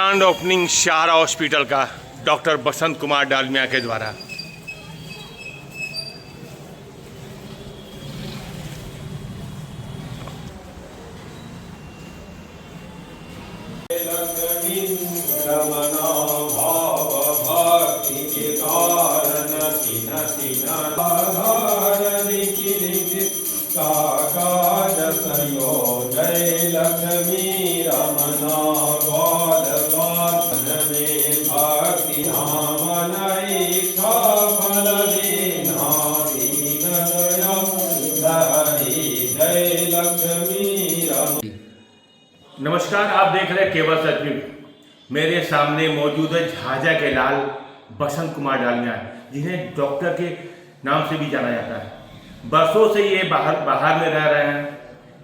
Grand opening शाहरा hospital का doctor Basant Kumar Dalmia के द्वारा। जय लक्ष्मी रमना गौर में भक्ति नाम फल देना जय लक्ष्मी रमना। नमस्कार, आप देख रहे हैं केवल सच। मेरे सामने मौजूद है झाझा के लाल बसंत कुमार डालमिया, जिन्हें डॉक्टर के नाम से भी जाना जाता है। बरसों से ये बाहर में रह रहे हैं,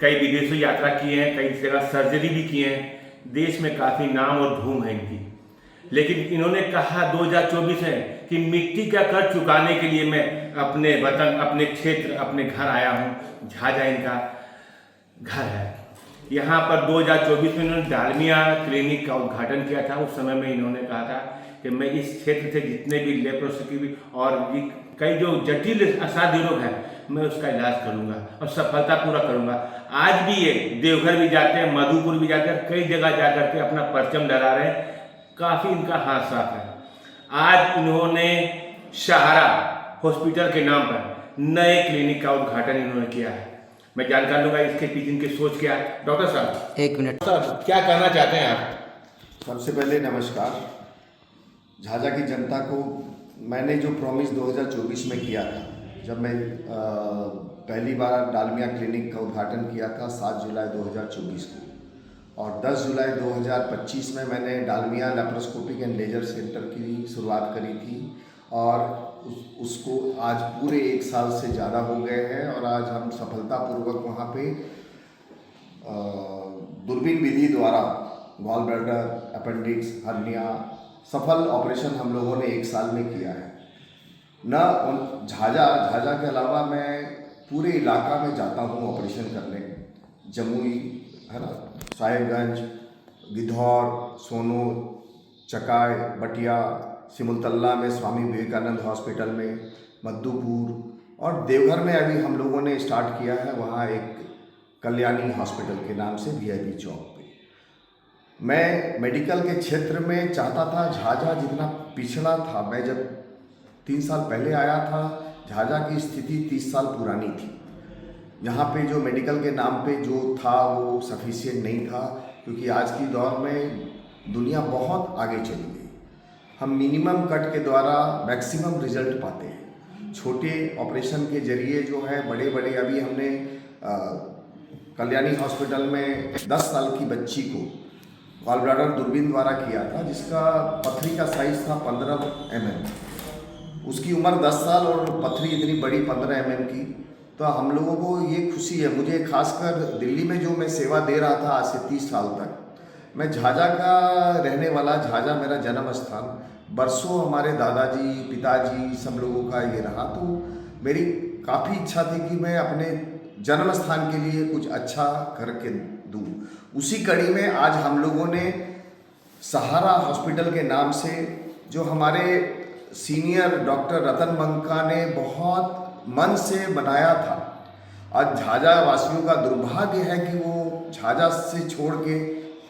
कई विदेशों यात्रा किए हैं, कई जगह सर्जरी भी किए हैं। देश में काफ़ी नाम और धूम है इनकी। लेकिन इन्होंने कहा 2024 है कि मिट्टी का कर्ज चुकाने के लिए मैं अपने वतन, अपने क्षेत्र, अपने घर आया हूँ। झाझा इनका घर है। यहाँ पर 2024 में इन्होंने डालमिया क्लिनिक का उद्घाटन किया था। उस समय में इन्होंने कहा था कि मैं इस क्षेत्र से जितने भी लेप्रोसिटी और कई जो जटिल असाध्य रोग हैं, मैं उसका इलाज करूंगा और सफलता पूरा करूंगा। आज भी ये देवघर भी जाते हैं, मधुपुर भी जाते हैं, कई जगह जाकर के अपना परचम लहरा रहे हैं। काफ़ी इनका हाथ साफ है। आज इन्होंने शाहरा हॉस्पिटल के नाम पर नए क्लिनिक का उद्घाटन इन्होंने किया है। मैं जानकार लूँगा इसके पीछे इनकी सोच क्या है। डॉक्टर साहब, एक मिनट सर, क्या कहना चाहते हैं आप? सबसे पहले नमस्कार। झाझा की जनता को मैंने जो प्रॉमिस 2024 में किया था, जब मैं पहली बार डालमिया क्लिनिक का उद्घाटन किया था 7 जुलाई 2024 को, और 10 जुलाई 2025 में मैंने Dalmia laparoscopic and laser centre की शुरुआत करी थी। और उसको आज पूरे 1 साल से ज़्यादा हो गए हैं और आज हम सफलतापूर्वक वहाँ पे दूरबीन विधि द्वारा गॉल ब्लैडर, अपेंडिक्स, हर्निया सफल ऑपरेशन हम लोगों ने 1 साल में किया है। झाझा के अलावा मैं पूरे इलाका में जाता हूँ ऑपरेशन करने। जमुई है ना, साहिबगंज, गिद्धौर, सोनू, चकाय, बटिया, सिमुलतला में स्वामी विवेकानंद हॉस्पिटल में, मधुपुर और देवघर में अभी हम लोगों ने स्टार्ट किया है वहाँ एक कल्याणी हॉस्पिटल के नाम से VIP चौक पे। मैं मेडिकल के क्षेत्र में चाहता था, झाझा जितना पिछड़ा था, मैं जब 3 साल पहले आया था, झाझा की स्थिति 30 साल पुरानी थी। यहाँ पे जो मेडिकल के नाम पे जो था वो सफिशिएंट नहीं था, क्योंकि आज की दौर में दुनिया बहुत आगे चली गई। हम मिनिमम कट के द्वारा मैक्सिमम रिजल्ट पाते हैं। छोटे ऑपरेशन के जरिए जो है बड़े बड़े, अभी हमने कल्याणी हॉस्पिटल में 10 साल की बच्ची को गॉल ब्लैडर दूरबीन द्वारा किया था, जिसका पथरी का साइज था 15 mm। उसकी उम्र 10 साल और पथरी इतनी बड़ी 15 mm की। तो हम लोगों को ये खुशी है, मुझे खासकर दिल्ली में जो मैं सेवा दे रहा था आज से 30 साल तक, मैं झाझा का रहने वाला, झाझा मेरा जन्म स्थान, बरसों हमारे दादाजी, पिताजी सब लोगों का ये रहा। तो मेरी काफ़ी इच्छा थी कि मैं अपने जन्म स्थान के लिए कुछ अच्छा करके दूँ। उसी कड़ी में आज हम लोगों ने सहारा हॉस्पिटल के नाम से, जो हमारे सीनियर डॉक्टर रतन मंका ने बहुत मन से बनाया था, आज झाझा वासियों का दुर्भाग्य है कि वो झाझा से छोड़ के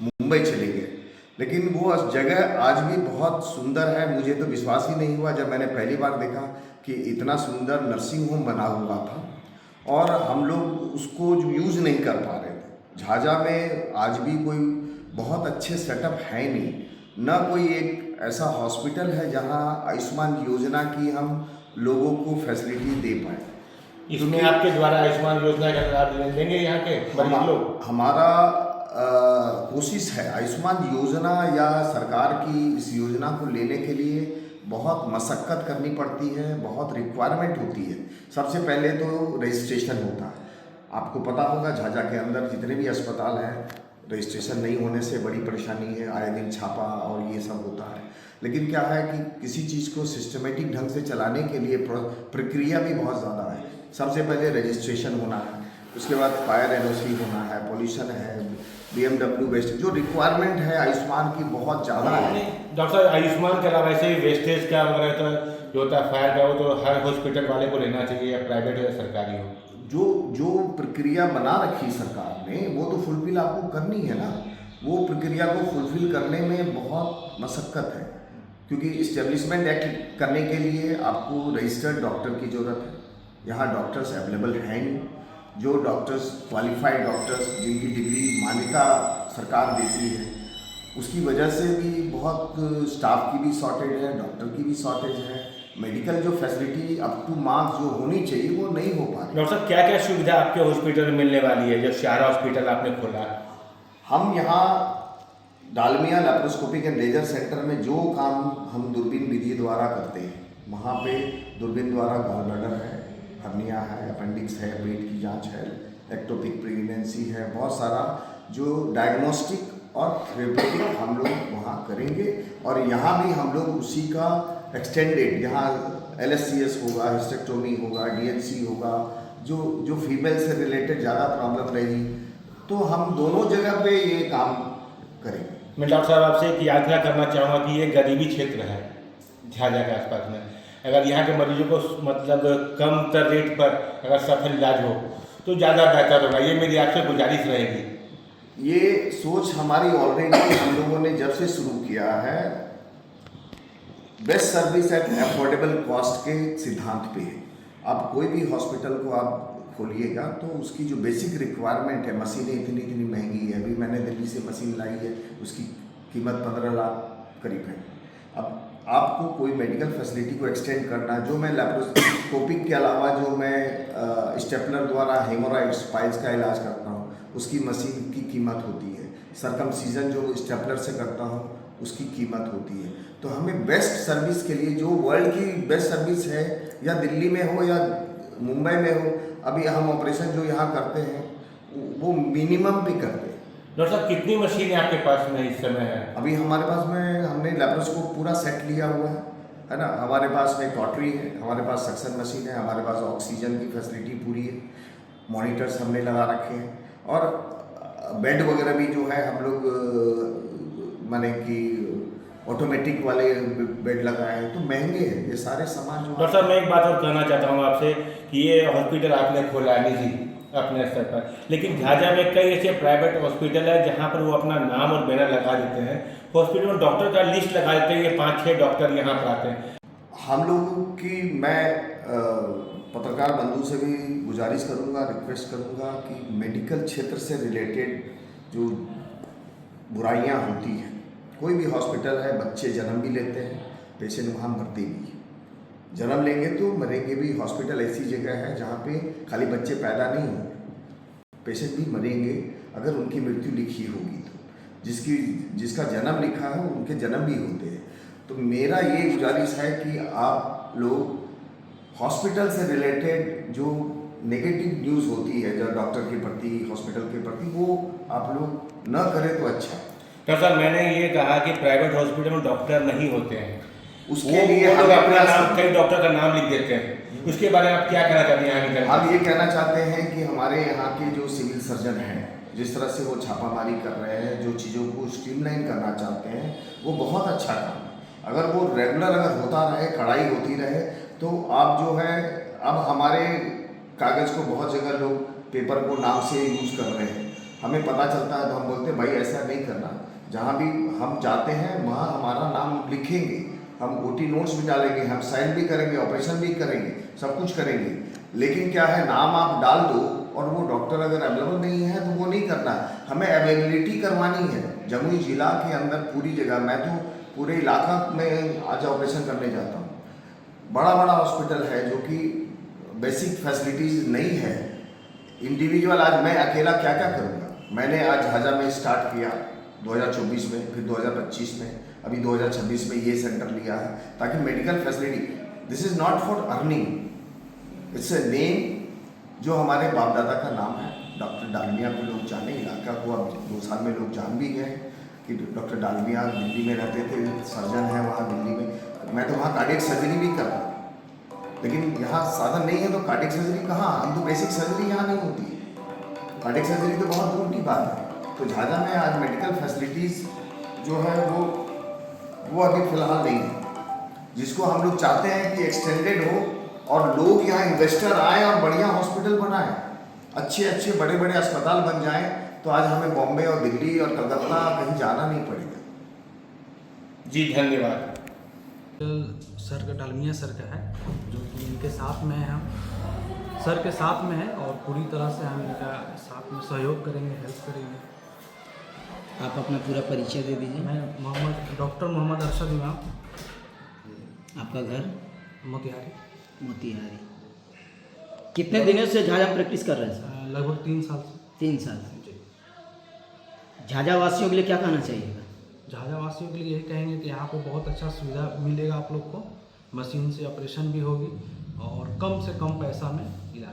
मुंबई चले गए, लेकिन वो जगह आज भी बहुत सुंदर है। मुझे तो विश्वास ही नहीं हुआ जब मैंने पहली बार देखा कि इतना सुंदर नर्सिंग होम बना हुआ था और हम लोग उसको यूज़ नहीं कर पा रहे थे। झाझा में आज भी कोई बहुत अच्छे सेटअप है नहीं, न कोई एक ऐसा हॉस्पिटल है जहां आयुष्मान योजना की हम लोगों को फैसिलिटी दे पाए। इसमें आपके द्वारा आयुष्मान योजना का लाभ लेंगे यहाँ के मरीज लोग? हमारा कोशिश है। आयुष्मान योजना या सरकार की इस योजना को लेने के लिए बहुत मशक्क़त करनी पड़ती है, बहुत रिक्वायरमेंट होती है। सबसे पहले तो रजिस्ट्रेशन होता है। आपको पता होगा झाझा के अंदर जितने भी अस्पताल हैं, रजिस्ट्रेशन नहीं होने से बड़ी परेशानी है। आए दिन छापा और ये सब होता है। लेकिन क्या है कि किसी चीज़ को सिस्टमेटिक ढंग से चलाने के लिए प्रक्रिया भी बहुत ज़्यादा है। सबसे पहले रजिस्ट्रेशन होना है, उसके बाद फायर NOC होना है, पॉल्यूशन है, BMW वेस्ट जो रिक्वायरमेंट है आयुष्मान की बहुत ज़्यादा है। डॉक्टर साहब, आयुष्मान के अलावा ऐसे ही वेस्टेज का वगैरह तो जो होता है फायर का, वो तो हर हॉस्पिटल वाले को लेना चाहिए, या प्राइवेट हो या सरकारी हो। जो प्रक्रिया बना रखी सरकार ने वो तो फुलफिल आपको करनी है ना। वो प्रक्रिया को फुलफिल करने में बहुत मशक्क़त है, क्योंकि इस्टेब्लिशमेंट एक्ट करने के लिए आपको रजिस्टर्ड डॉक्टर की ज़रूरत है। यहाँ डॉक्टर्स अवेलेबल हैं नहीं। जो डॉक्टर्स क्वालिफाइड डॉक्टर्स जिनकी डिग्री मान्यता सरकार देती है, उसकी वजह से भी बहुत स्टाफ की भी शॉर्टेज है, डॉक्टर की भी शॉर्टेज है। मेडिकल जो फैसिलिटी अप टू मार्क्स जो होनी चाहिए वो नहीं हो पा रही। डॉक्टर साहब, क्या क्या सुविधा आपके हॉस्पिटल में मिलने वाली है जब सहारा हॉस्पिटल आपने खोला? हम यहाँ Dalmia laparoscopic and laser centre में जो काम हम दूरबीन विधि द्वारा करते हैं, वहाँ पे दूरबीन द्वारा गॉल ब्लैडर है, हर्निया है, अपेंडिक्स है, पेट की जांच है, एक्टोपिक प्रेगनेंसी है, बहुत सारा जो डायग्नोस्टिक और थेरेपेटिक हम लोग वहाँ करेंगे। और यहाँ भी हम लोग उसी का एक्सटेंडेड, यहाँ LSCS होगा, हिस्टेक्टोमी होगा, DNC होगा, जो फीमेल से रिलेटेड ज़्यादा प्रॉब्लम रहेगी, तो हम दोनों जगह पे ये काम करेंगे। मैं डॉक्टर साहब आपसे एक यात्रा करना चाहूँगा कि ये गरीबी क्षेत्र है झाझा के आसपास में, अगर यहाँ के मरीजों को मतलब कम तर रेट पर अगर सफल इलाज हो तो ज़्यादा बेहतर होगा, ये मेरी आपसे गुजारिश रहेगी। ये सोच हमारी ऑलरेडी हम लोगों ने जब से शुरू किया है, best service at affordable cost के सिद्धांत पे है। आप कोई भी हॉस्पिटल को आप खोलिएगा तो उसकी जो बेसिक रिक्वायरमेंट है, मशीनें इतनी इतनी महंगी है। अभी मैंने दिल्ली से मशीन लाई है, उसकी कीमत 15 लाख करीब है। अब आपको कोई मेडिकल फैसिलिटी को एक्सटेंड करना, जो मैं लेप्रोस्कोपिक के अलावा जो मैं स्टेपलर द्वारा हेमोराइड्स पाइल्स का इलाज करता हूँ, उसकी मशीन की कीमत होती है। सरकमसीजन जो स्टेपलर से करता हूँ उसकी कीमत होती है। तो हमें बेस्ट सर्विस के लिए जो वर्ल्ड की बेस्ट सर्विस है, या दिल्ली में हो या मुंबई में हो, अभी हम ऑपरेशन जो यहाँ करते हैं वो मिनिमम भी करते हैं। डॉक्टर साहब, कितनी मशीनें आपके पास में इस समय है? अभी हमारे पास में हमने लेप्रोस्कोप पूरा सेट लिया हुआ है ना। हमारे पास में कॉटरी है, हमारे पास सक्शन मशीन है, हमारे पास ऑक्सीजन की फैसिलिटी पूरी है, मॉनिटर्स हमने लगा रखे हैं, और बेड वगैरह भी जो है हम लोग माने कि ऑटोमेटिक वाले बेड लगाए हैं। तो महंगे हैं ये सारे सामान जो। डॉक्टर साहब, मैं एक बात और कहना चाहता हूँ आपसे कि ये हॉस्पिटल आपने खोला है निजी अपने स्तर पर, लेकिन झाझा में कई ऐसे प्राइवेट हॉस्पिटल है जहाँ पर वो अपना नाम और बैनर लगा देते हैं, हॉस्पिटल में डॉक्टर का लिस्ट लगा देते हैं, ये 5-6 डॉक्टर यहाँ पर आते हैं। हम लोगों की मैं पत्रकार बंधु से भी गुजारिश करूँगा, रिक्वेस्ट करूँगा कि मेडिकल क्षेत्र से रिलेटेड जो बुराइयाँ होती हैं, कोई भी हॉस्पिटल है, बच्चे जन्म भी लेते हैं, पेशेंट वहाँ मरते भी हैं। जन्म लेंगे तो मरेंगे भी। हॉस्पिटल ऐसी जगह है जहाँ पे खाली बच्चे पैदा नहीं होंगे, पेशेंट भी मरेंगे अगर उनकी मृत्यु लिखी होगी तो। जिसका जन्म लिखा है उनके जन्म भी होते हैं। तो मेरा ये गुजारिश है कि आप लोग हॉस्पिटल से रिलेटेड जो नेगेटिव न्यूज़ होती है जो डॉक्टर के प्रति, हॉस्पिटल के प्रति, वो आप लोग न करें तो अच्छा। डॉक्टर साहब, मैंने ये कहा कि प्राइवेट हॉस्पिटल में डॉक्टर नहीं होते हैं, उसके लिए हम अपना नाम, कई डॉक्टर का नाम लिख देते हैं, उसके बारे में आप क्या कहना चाहते हैं? हम ये कहना चाहते हैं कि हमारे यहाँ के जो सिविल सर्जन हैं, जिस तरह से वो छापामारी कर रहे हैं, जो चीज़ों को स्ट्रीमलाइन करना चाहते हैं, वो बहुत अच्छा काम है। अगर वो रेगुलर अगर होता रहे, कड़ाई होती रहे, तो आप जो है, अब हमारे कागज़ को बहुत जगह लोग पेपर को नाम से यूज़ कर रहे हैं। हमें पता चलता है तो हम बोलते हैं भाई ऐसा नहीं करना। जहाँ भी हम जाते हैं वहाँ हमारा नाम लिखेंगे, हम OT नोट्स भी डालेंगे, हम साइन भी करेंगे, ऑपरेशन भी करेंगे, सब कुछ करेंगे। लेकिन क्या है, नाम आप डाल दो और वो डॉक्टर अगर अवेलेबल नहीं है तो वो नहीं करना। हमें अवेलेबिलिटी करवानी है। जमुई जिला के अंदर पूरी जगह, मैं तो पूरे इलाका में आज ऑपरेशन करने जाता हूँ। बड़ा बड़ा हॉस्पिटल है जो कि बेसिक फैसिलिटीज़ नहीं है। इंडिविजुअल आज मैं अकेला क्या क्या करूँगा। मैंने आज झाझा में स्टार्ट किया 2024 में, फिर 2025 में, अभी 2026 में ये सेंटर लिया है ताकि medical facility, this is not for earning, it's a name जो हमारे बाप दादा का नाम है। डॉक्टर डालमिया को लोग जाने, इलाका को अब 2 साल में लोग जान भी गए कि डॉक्टर डालमिया दिल्ली में रहते थे, सर्जन है वहाँ दिल्ली में। मैं तो वहाँ कार्डियक सर्जरी भी करता हूँ, लेकिन यहाँ साधन नहीं है तो कार्डियक सर्जरी कहाँ, हम तो बेसिक सर्जरी यहाँ नहीं होती है। कार्डियक सर्जरी तो बहुत दूर की बात है। तो झाझा में आज मेडिकल फैसिलिटीज़ जो है वो अभी फ़िलहाल नहीं है, जिसको हम लोग चाहते हैं कि एक्सटेंडेड हो और लोग यहाँ इन्वेस्टर आए और बढ़िया हॉस्पिटल बनाए, अच्छे बड़े बड़े अस्पताल बन जाएं, तो आज हमें बॉम्बे और दिल्ली और कलकत्ता कहीं जाना नहीं पड़ेगा। जी धन्यवाद। सर का डालमिया सर का है, जो कि इनके साथ में है, हम सर के साथ में है और पूरी तरह से हम इनका साथ में सहयोग करेंगे, हेल्प करेंगे। आप अपना पूरा परिचय दे दीजिए। मैं डॉक्टर मोहम्मद अरशद इमाम, आपका घर मोतिहारी। मोतिहारी। कितने दिनों से झाझा प्रैक्टिस कर रहे हैं सर? लगभग 3 साल से। 3 साल से। झाझा वासियों के लिए क्या कहना चाहिएगा? झाझा वासियों के लिए यही कहेंगे कि यहाँ पे बहुत अच्छा सुविधा मिलेगा आप लोग को, मशीन से ऑपरेशन भी होगी और कम से कम पैसा में इलाज